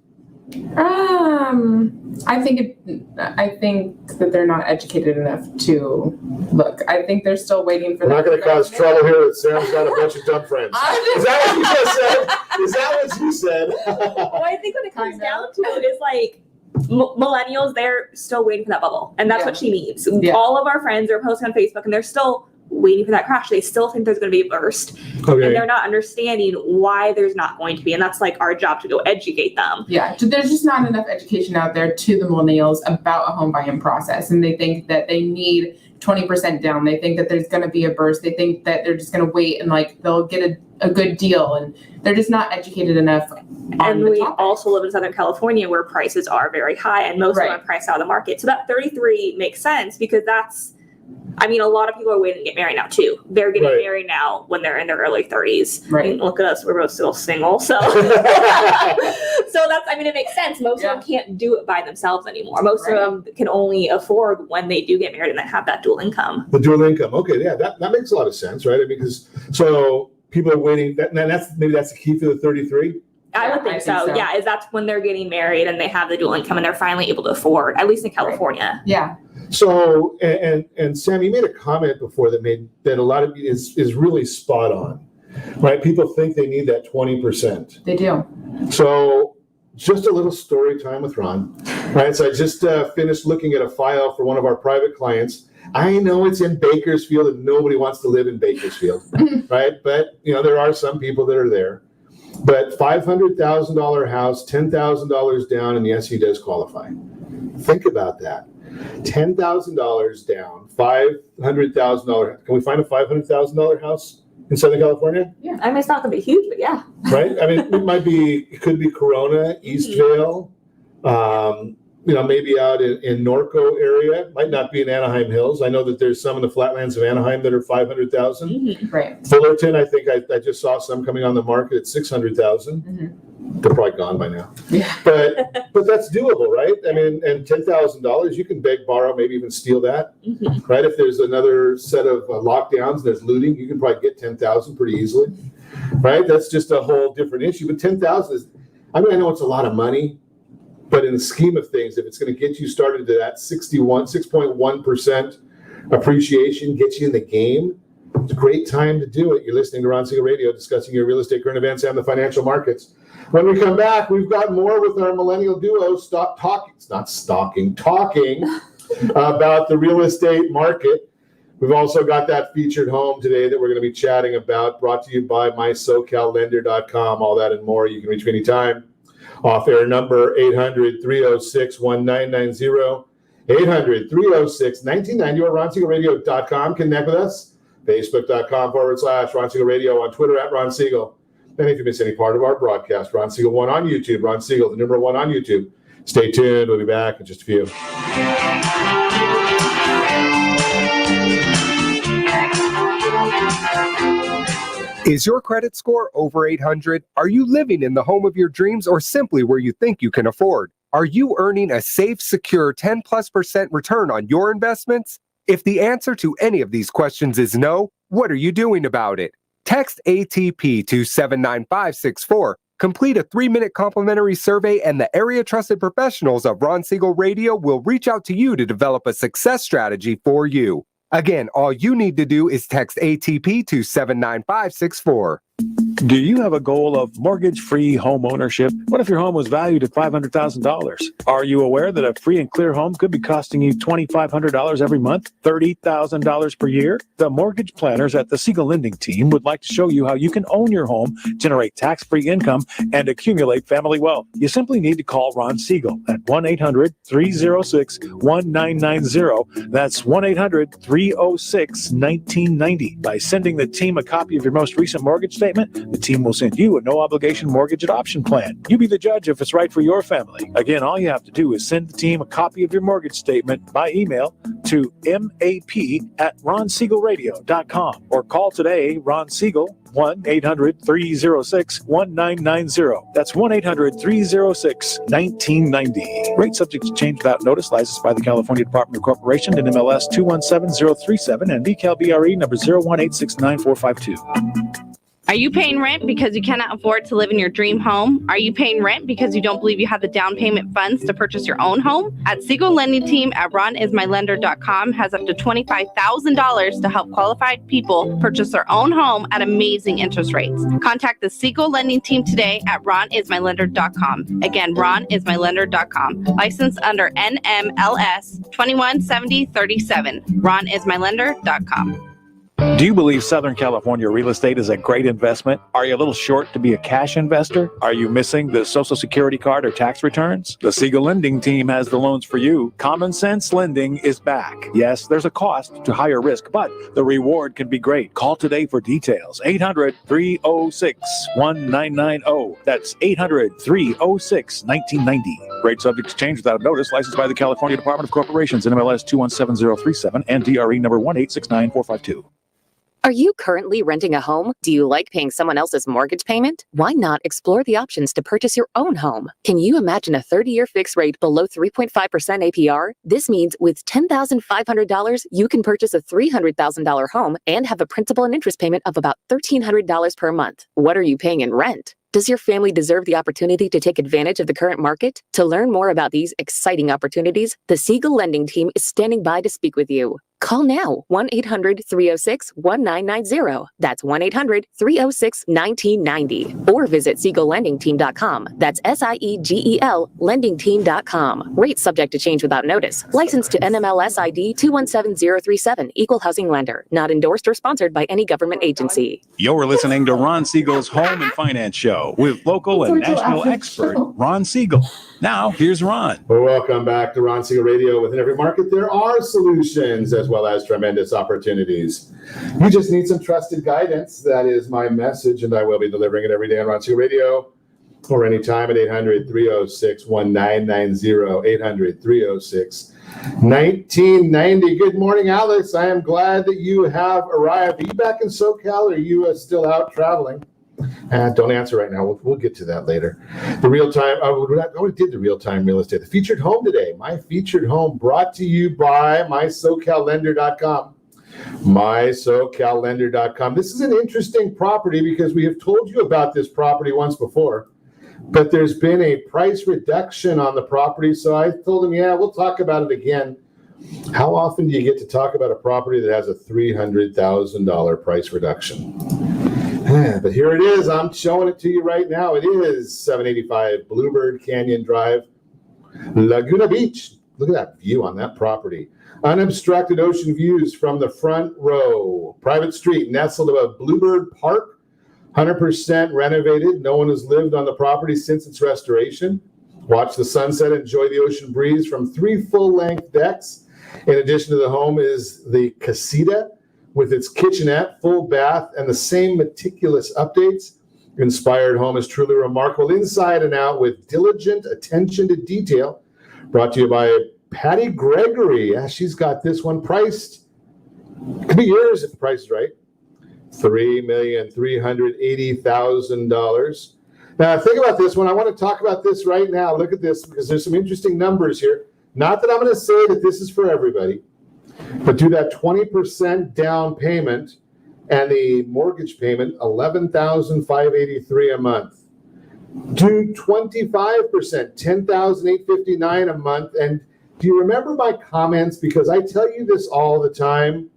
I think that they're not educated enough to look. I think they're still waiting for. We're not going to cause trouble here that Sam's got a bunch of dumb friends. Is that what you just said? Is that what you said? Well, I think when it comes down to it, it's like millennials, they're still waiting for that bubble. And that's what she means. Yeah. All of our friends are posting on Facebook and they're still waiting for that crash. They still think there's going to be a burst. Okay. And they're not understanding why there's not going to be. And that's like our job to go educate them. Yeah, there's just not enough education out there to the millennials about a home buying process. And they think that they need 20% down. They think that there's going to be a burst. They think that they're just going to wait and like they'll get a good deal. And they're just not educated enough. And we also live in Southern California where prices are very high and most of them are priced out of the market. So that 33 makes sense because a lot of people are waiting to get married now too. They're getting married now when they're in their early 30s. Right. I mean, look at us, we're both still single. So so it makes sense. Most of them can't do it by themselves anymore. Most of them can only afford when they do get married and they have that dual income. The dual income. Okay, yeah, that makes a lot of sense, right? Because so people are waiting. That's the key for the 33. I would think so. Yeah, that's when they're getting married and they have the dual income and they're finally able to afford, at least in California. Yeah. So and Sam, you made a comment before that a lot of is really spot on, right? People think they need that 20%. They do. So just a little story time with Ron, right? So I just finished looking at a file for one of our private clients. I know it's in Bakersfield and nobody wants to live in Bakersfield, right? But there are some people that are there. But $500,000 house, $10,000 down, and yes, he does qualify. Think about that. $10,000 down, $500,000. Can we find a $500,000 house in Southern California? Yeah, I mean, it's not going to be huge, but yeah. Right? I mean, it could be Corona, Eastvale, maybe out in Norco area. Might not be in Anaheim Hills. I know that there's some in the flatlands of Anaheim that are 500,000. Mm-hmm. Right. Fullerton, I think I just saw some coming on the market at 600,000. Mm-hmm. They're probably gone by now. Yeah. But that's doable, right? I mean, and $10,000, you can beg, borrow, maybe even steal that, right? If there's another set of lockdowns, there's looting, you can probably get 10,000 pretty easily, right? That's just a whole different issue. But 10,000 is, I know it's a lot of money. But in the scheme of things, if it's going to get you started to that 6.1% appreciation, get you in the game, it's a great time to do it. You're listening to Ron Siegel Radio, discussing your real estate current events and the financial markets. When we come back, we've got more with our Millennial Duo talking about the real estate market. We've also got that featured home today that we're going to be chatting about, brought to you by mysocallender.com. All that and more. You can reach me anytime. Off-air number 800-306-1990, 800-306-1990, or RonSiegelRadio.com. Connect with us, Facebook.com/Ron Siegel Radio, on Twitter @Ron Siegel. And if you miss any part of our broadcast, Ron Siegel 1 on YouTube, Ron Siegel, the number 1 on YouTube. Stay tuned. We'll be back in just a few. Is your credit score over 800? Are you living in the home of your dreams or simply where you think you can afford? Are you earning a safe, secure 10+% return on your investments? If the answer to any of these questions is no, what are you doing about it? Text ATP to 79564. Complete a 3-minute complimentary survey and the area trusted professionals of Ron Siegel Radio will reach out to you to develop a success strategy for you. Again, all you need to do is text ATP to 79564. Do you have a goal of mortgage-free home ownership? What if your home was valued at $500,000? Are you aware that a free and clear home could be costing you $2,500 every month, $30,000 per year? The mortgage planners at the Siegel Lending Team would like to show you how you can own your home, generate tax-free income, and accumulate family wealth. You simply need to call Ron Siegel at 1-800-306-1990. That's 1-800-306-1990. By sending the team a copy of your most recent mortgage statement, the team will send you a no-obligation mortgage adoption plan. You be the judge if it's right for your family. Again, all you have to do is send the team a copy of your mortgage statement by email to map@ronsiegelradio.com or call today Ron Siegel 1-800-306-1990. That's 1-800-306-1990. Rate subject to change without notice. Licensed by the California Department of Corporation in MLS 217037 and BCAL number 018694452. Are you paying rent because you cannot afford to live in your dream home? Are you paying rent because you don't believe you have the down payment funds to purchase your own home? At Siegel Lending Team at RonIsMyLender.com has up to $25,000 to help qualified people purchase their own home at amazing interest rates. Contact the Siegel Lending Team today at RonIsMyLender.com. Again, RonIsMyLender.com. Licensed under NMLS 217037. RonIsMyLender.com. Do you believe Southern California real estate is a great investment? Are you a little short to be a cash investor? Are you missing the Social Security card or tax returns? The Siegel Lending Team has the loans for you. Common Sense Lending is back. Yes, there's a cost to higher risk, but the reward can be great. Call today for details. 800-306-1990. That's 800-306-1990. Rate subject to change without notice. Licensed by the California Department of Corporations, NMLS 217037 and DRE number 1869452. Are you currently renting a home? Do you like paying someone else's mortgage payment? Why not explore the options to purchase your own home? Can you imagine a 30-year fixed rate below 3.5% APR? This means with $10,500, you can purchase a $300,000 home and have a principal and interest payment of about $1,300 per month. What are you paying in rent? Does your family deserve the opportunity to take advantage of the current market? To learn more about these exciting opportunities, the Siegel Lending Team is standing by to speak with you. Call now, 1-800-306-1990. That's 1-800-306-1990. Or visit SiegelLendingTeam.com. That's SIEGEL LendingTeam.com. Rates subject to change without notice. Licensed to NMLS ID 217037. Equal housing lender. Not endorsed or sponsored by any government agency. You're listening to Ron Siegel's Home and Finance Show with local and national expert Ron Siegel. Now, here's Ron. Well, welcome back to Ron Siegel Radio. Within every market, there are solutions as well as tremendous opportunities. You just need some trusted guidance. That is my message, and I will be delivering it every day on Ron Siegel Radio or anytime at 800-306-1990, 800-306-1990. Good morning, Alex. I am glad that you have arrived. Are you back in SoCal, or are you still out traveling? Don't answer right now. We'll get to that later. The real-time, I already did the real-time real estate. The featured home today. My featured home brought to you by MySoCalLender.com. MySoCalLender.com. This is an interesting property because we have told you about this property once before, but there's been a price reduction on the property. So I told him, yeah, we'll talk about it again. How often do you get to talk about a property that has a $300,000 price reduction? But here it is. I'm showing it to you right now. It is 785 Bluebird Canyon Drive, Laguna Beach. Look at that view on that property. Unobstructed ocean views from the front row. Private street nestled above Bluebird Park. 100% renovated. No one has lived on the property since its restoration. Watch the sunset. Enjoy the ocean breeze from 3 full-length decks. In addition to the home is the casita, with its kitchenette, full bath, and the same meticulous updates. Inspired home is truly remarkable inside and out with diligent attention to detail. Brought to you by Patty Gregory. Yeah, she's got this one priced. Could be yours if the price is right. $3,380,000. Now, think about this one. I want to talk about this right now. Look at this, because there's some interesting numbers here. Not that I'm going to say that this is for everybody, but do that 20% down payment and the mortgage payment, $11,583 a month. Do 25%, $10,859 a month. And do you remember my comments? Because I tell you this all the time.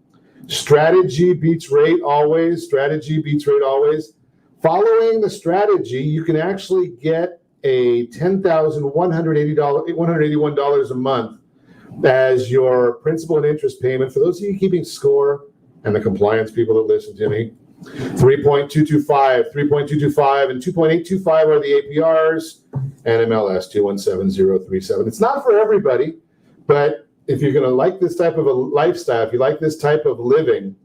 Strategy beats rate always. Strategy beats rate always. Following the strategy, you can actually get a $10,181 a month as your principal and interest payment. For those of you keeping score and the compliance people that listen to me, 3.225, 3.225, and 2.825 are the APRs, and MLS 217037. It's not for everybody, but if you're going to like this type of a lifestyle, if you like this type of living,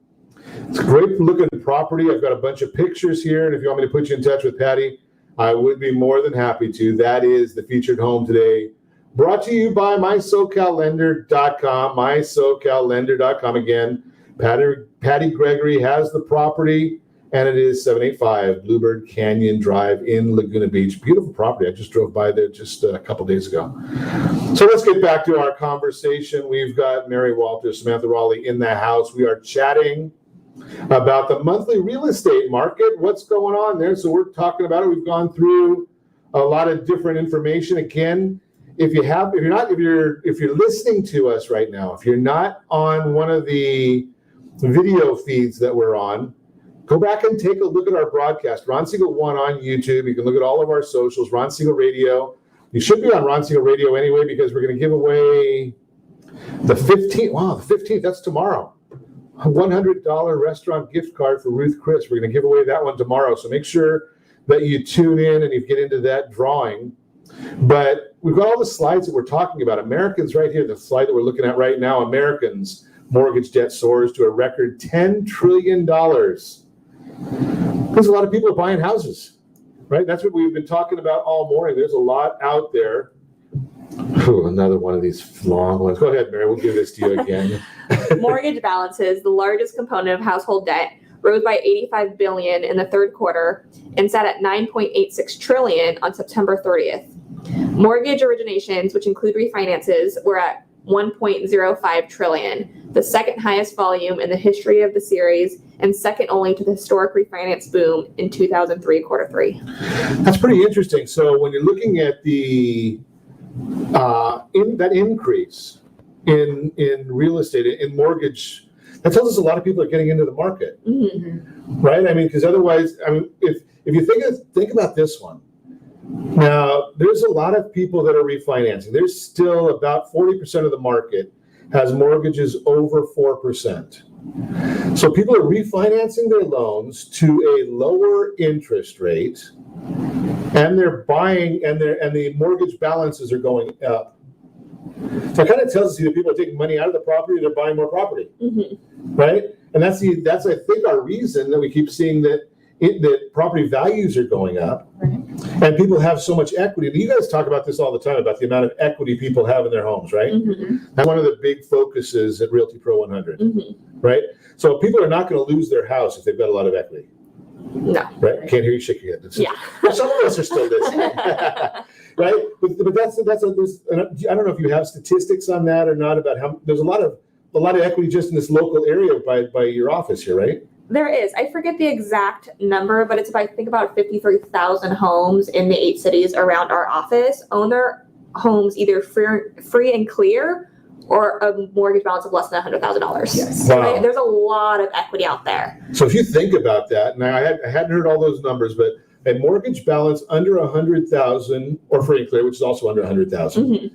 it's a great looking property. I've got a bunch of pictures here, and if you want me to put you in touch with Patty, I would be more than happy to. That is the featured home today. Brought to you by MySoCalLender.com, MySoCalLender.com. Again, Patty Gregory has the property, and it is 785 Bluebird Canyon Drive in Laguna Beach. Beautiful property. I just drove by there just a couple days ago. So let's get back to our conversation. We've got Mary Walters, Samantha Rawley in the house. We are chatting about the monthly real estate market. What's going on there? So we're talking about it. We've gone through a lot of different information. Again, if you're listening to us right now, if you're not on one of the video feeds that we're on, go back and take a look at our broadcast. Ron Siegel 1 on YouTube. You can look at all of our socials. Ron Siegel Radio. You should be on Ron Siegel Radio anyway, because we're going to give away the 15th. Wow, the 15th. That's tomorrow. a $100 restaurant gift card for Ruth Chris. We're going to give away that one tomorrow. So make sure that you tune in and you get into that drawing. But we've got all the slides that we're talking about. Americans right here, the slide that we're looking at right now, Americans' mortgage debt soars to a record $10 trillion. There's a lot of people are buying houses, right? That's what we've been talking about all morning. There's a lot out there. Ooh, another one of these long ones. Go ahead, Mary. We'll give this to you again. Mortgage balances, the largest component of household debt, rose by $85 billion in the third quarter and sat at $9.86 trillion on September 30th. Mortgage originations, which include refinances, were at $1.05 trillion, the second highest volume in the history of the series and second only to the historic refinance boom in 2003 quarter three. That's pretty interesting. So when you're looking at the that increase in real estate, in mortgage, that tells us a lot of people are getting into the market, right? I mean, because otherwise, I mean, if you think about this one, now there's a lot of people that are refinancing. There's still about 40% of the market has mortgages over 4%. So people are refinancing their loans to a lower interest rate, and they're buying, and the mortgage balances are going up. So it kind of tells us either people are taking money out of the property or they're buying more property, right? And that's I think our reason that we keep seeing that property values are going up, and people have so much equity. You guys talk about this all the time about the amount of equity people have in their homes, right? That's one of the big focuses at Realty Pro 100, right? So people are not going to lose their house if they've got a lot of equity. No. Right? I can't hear you shaking your head. Some of us are still listening. Right? But that's I don't know if you have statistics on that or not about how there's a lot of equity just in this local area by your office here, right? There is. I forget the exact number, but it's about, I think about 53,000 homes in the 8 cities around our office own their homes either free and clear or a mortgage balance of less than $100,000. Yes. Wow. Right? There's a lot of equity out there. So if you think about that, and I hadn't heard all those numbers, but a mortgage balance under 100,000 or free and clear, which is also under 100,000,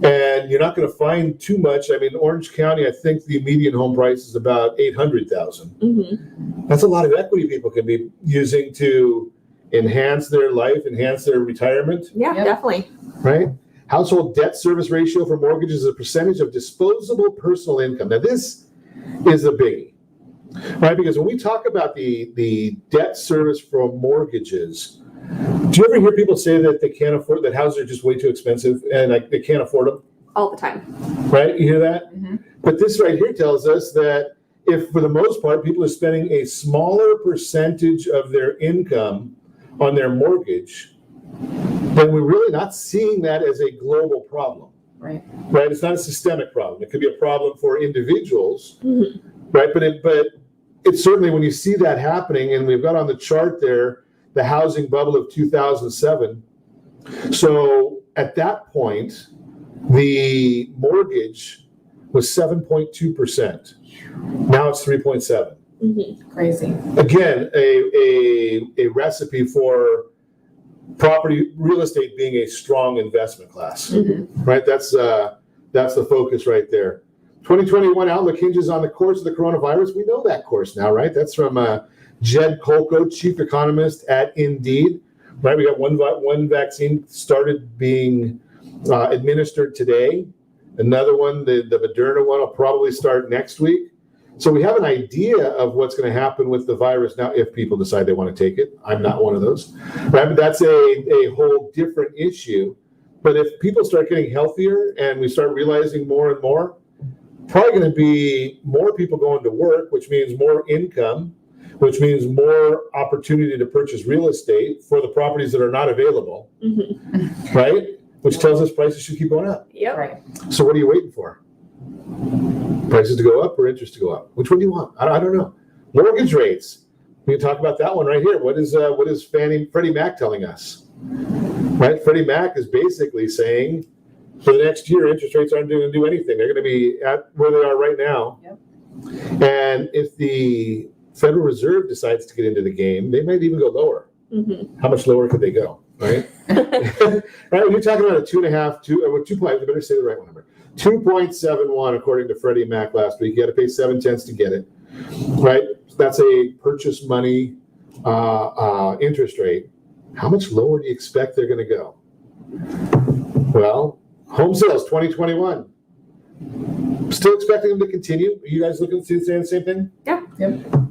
and you're not going to find too much. I mean, Orange County, I think the median home price is about 800,000. That's a lot of equity people can be using to enhance their life, enhance their retirement. Yeah, definitely. Right? Household debt service ratio for mortgages is a percentage of disposable personal income. Now, this is a biggie, right? Because when we talk about the debt service for mortgages, do you ever hear people say that they can't afford, that houses are just way too expensive and like they can't afford them? All the time. Right? You hear that? But this right here tells us that if, for the most part, people are spending a smaller percentage of their income on their mortgage, then we're really not seeing that as a global problem. Right. Right? It's not a systemic problem. It could be a problem for individuals, right? But it's certainly when you see that happening, and we've got on the chart there the housing bubble of 2007. So at that point, the mortgage was 7.2%. Now it's 3.7. Crazy. Again, a recipe for real estate being a strong investment class, right? That's the focus right there. 2021 outlook hinges on the course of the coronavirus. We know that course now, right? That's from Jed Kolko, chief economist at Indeed, right? We got one vaccine started being administered today. Another one, the Moderna one, will probably start next week. So we have an idea of what's going to happen with the virus now if people decide they want to take it. I'm not one of those, right? But that's a whole different issue. But if people start getting healthier and we start realizing more and more, probably going to be more people going to work, which means more income, which means more opportunity to purchase real estate for the properties that are not available, right? Which tells us prices should keep going up. Yep. Right. So what are you waiting for? Prices to go up or interest to go up? Which one do you want? I don't know. Mortgage rates. We can talk about that one right here. What is Freddie Mac telling us? Right? Freddie Mac is basically saying for the next year, interest rates aren't going to do anything. They're going to be at where they are right now. Yep. And if the Federal Reserve decides to get into the game, they might even go lower. How much lower could they go? Right? Right. When you're talking about a 2.5, I better say the right number. 2.71 according to Freddie Mac last week. You had to pay 7/10 to get it. right? That's a purchase money interest rate. How much lower do you expect they're going to go? Well, home sales 2021. Still expecting them to continue. Are you guys looking to say the same thing? Yeah.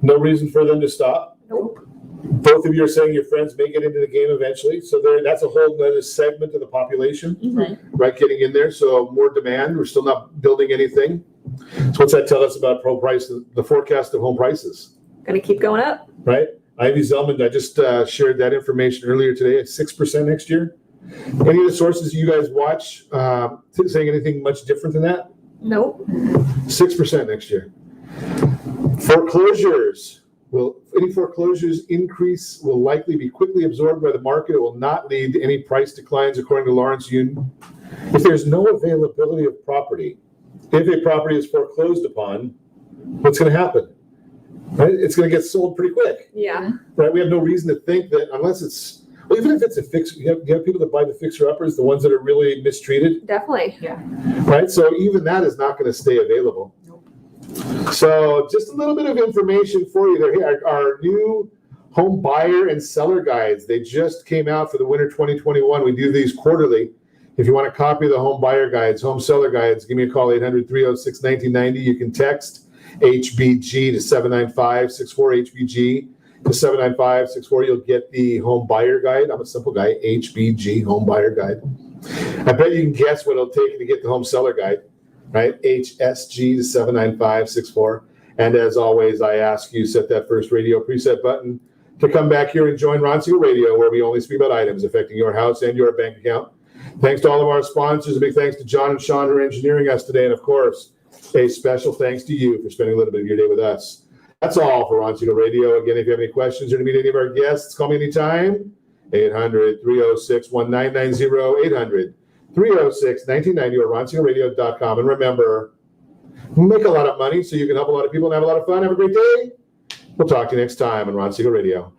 No reason for them to stop? Nope. Both of you are saying your friends may get into the game eventually. So that's a whole other segment of the population, right, getting in there. So more demand. We're still not building anything. So what's that tell us about the forecast of home prices? Going to keep going up. Right? Ivy Zelman, I just shared that information earlier today at 6% next year. Any of the sources you guys watch saying anything much different than that? Nope. 6% next year. Foreclosures. Any foreclosures increase will likely be quickly absorbed by the market. It will not lead to any price declines, according to Lawrence Yun. If there's no availability of property, if a property is foreclosed upon, what's going to happen? Right? It's going to get sold pretty quick. Yeah. Right? We have no reason to think that unless it's, well, even if it's a fix, you have people that buy the fixer-uppers, the ones that are really mistreated. Definitely. Yeah. Right? So even that is not going to stay available. So just a little bit of information for you there. Here, our new home buyer and seller guides. They just came out for the winter 2021. We do these quarterly. If you want a copy of the home buyer guides, home seller guides, give me a call, 800-306-1990. You can text HBG to 795-64 HBG to 795-64. You'll get the home buyer guide. I'm a simple guy, HBG, home buyer guide. I bet you can guess what it'll take to get the home seller guide. Right, HSG to 795-64. And as always, I ask you set that first radio preset button to come back here and join Ron Siegel Radio, where we only speak about items affecting your house and your bank account. Thanks to all of our sponsors. A big thanks to John and Sean who are engineering us today. And of course, a special thanks to you for spending a little bit of your day with us. That's all for Ron Siegel Radio. Again, if you have any questions or to meet any of our guests, call me anytime. 800-306-1990, 800-306-1990 or ronsiegelradio.com. And remember, make a lot of money so you can help a lot of people and have a lot of fun. Have a great day. We'll talk to you next time on Ron Siegel Radio.